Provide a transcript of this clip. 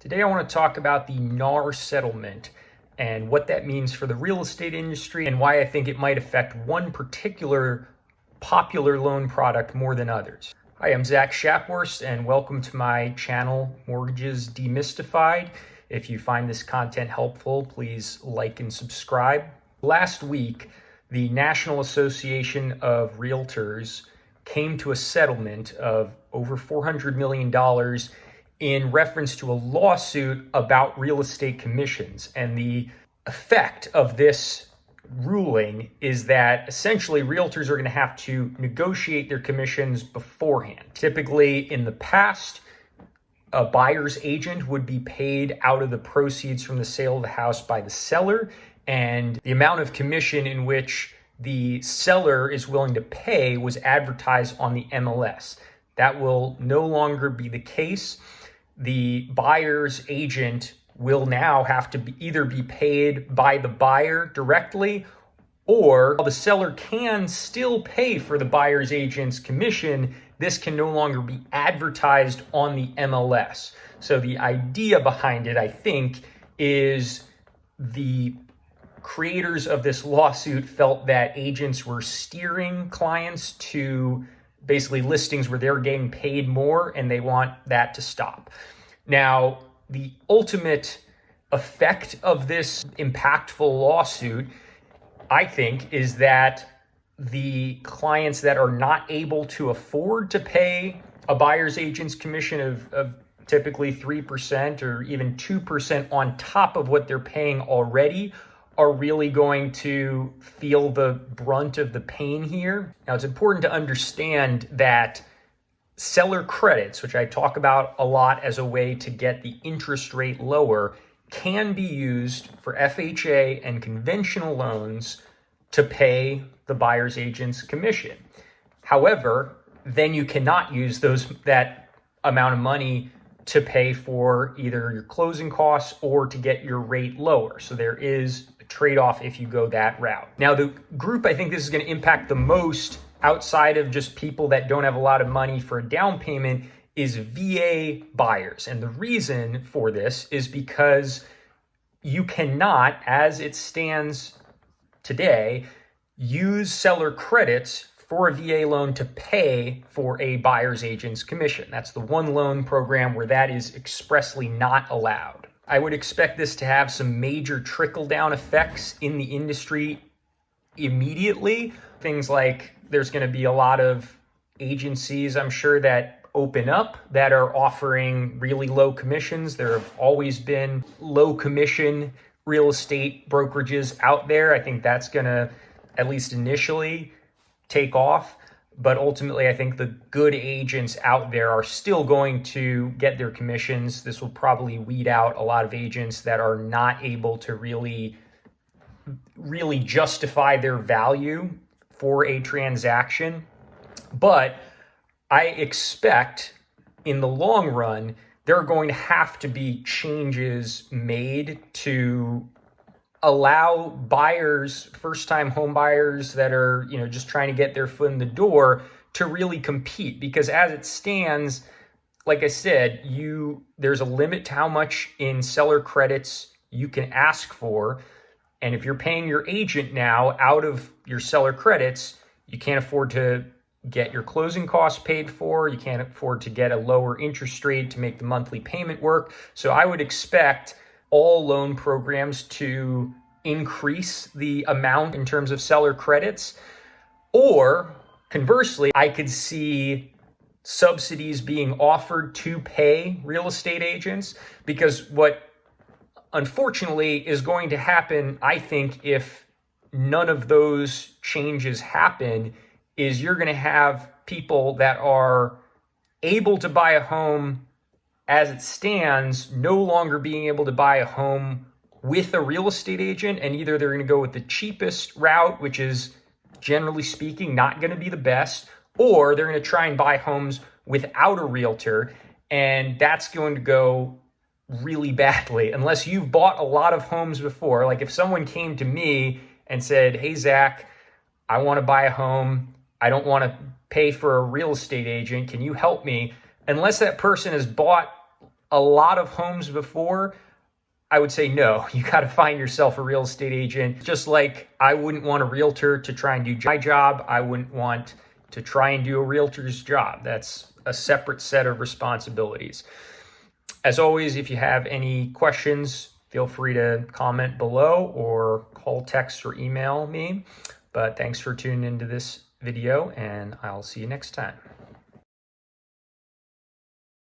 Today I want to talk about the NAR settlement and what that means for the real estate industry and why I think it might affect one particular popular loan product more than others. Hi, I'm Zach Shapworst and welcome to my channel, Mortgages Demystified. If you find this content helpful, please like and subscribe. Last week, the National Association of Realtors came to a settlement of over $400 million in reference to a lawsuit about real estate commissions. And the effect of this ruling is that essentially realtors are going to have to negotiate their commissions beforehand. Typically in the past, a buyer's agent would be paid out of the proceeds from the sale of the house by the seller, and the amount of commission in which the seller is willing to pay was advertised on the MLS. That will no longer be the case. The buyer's agent will now have to either be paid by the buyer directly, or the seller can still pay for the buyer's agent's commission. This can no longer be advertised on the MLS. So the idea behind it, I think, is the creators of this lawsuit felt that agents were steering clients to basically listings where they're getting paid more, and they want that to stop. Now, the ultimate effect of this impactful lawsuit, I think, is that the clients that are not able to afford to pay a buyer's agent's commission of typically 3% or even 2% on top of what they're paying already are really going to feel the brunt of the pain here. Now, it's important to understand that seller credits, which I talk about a lot as a way to get the interest rate lower, can be used for FHA and conventional loans to pay the buyer's agent's commission. However, then you cannot use that amount of money to pay for either your closing costs or to get your rate lower. So there is a trade-off if you go that route. Now, the group I think this is going to impact the most, outside of just people that don't have a lot of money for a down payment, is VA buyers. And the reason for this is because you cannot, as it stands today, use seller credits for a VA loan to pay for a buyer's agent's commission. That's the one loan program where that is expressly not allowed. I would expect this to have some major trickle-down effects in the industry immediately. Things like there's going to be a lot of agencies, I'm sure, that open up that are offering really low commissions. There have always been low commission real estate brokerages out there. I think that's going to, at least initially, take off. But ultimately, I think the good agents out there are still going to get their commissions. This will probably weed out a lot of agents that are not able to really justify their value for a transaction. But I expect in the long run, there are going to have to be changes made to allow buyers, first-time home buyers that are, just trying to get their foot in the door, to really compete. Because as it stands, like I said, there's a limit to how much in seller credits you can ask for. And if you're paying your agent now out of your seller credits, you can't afford to get your closing costs paid for. You can't afford to get a lower interest rate to make the monthly payment work. So I would expect all loan programs to increase the amount in terms of seller credits. Or conversely, I could see subsidies being offered to pay real estate agents, because what unfortunately is going to happen, I think, if none of those changes happen, is you're going to have people that are able to buy a home as it stands no longer being able to buy a home with a real estate agent, and either they're going to go with the cheapest route, which is generally speaking not going to be the best, or they're going to try and buy homes without a realtor, and that's going to go really badly unless you've bought a lot of homes before. Like if someone came to me and said, "Hey Zach, I want to buy a home. I don't want to pay for a real estate agent. Can you help me?" Unless that person has bought a lot of homes before, I would say no. You got to find yourself a real estate agent. Just like I wouldn't want a realtor to try and do my job, I wouldn't want to try and do a realtor's job. That's a separate set of responsibilities. As always, if you have any questions, feel free to comment below or call, text, or email me. But thanks for tuning into this video, and I'll see you next time.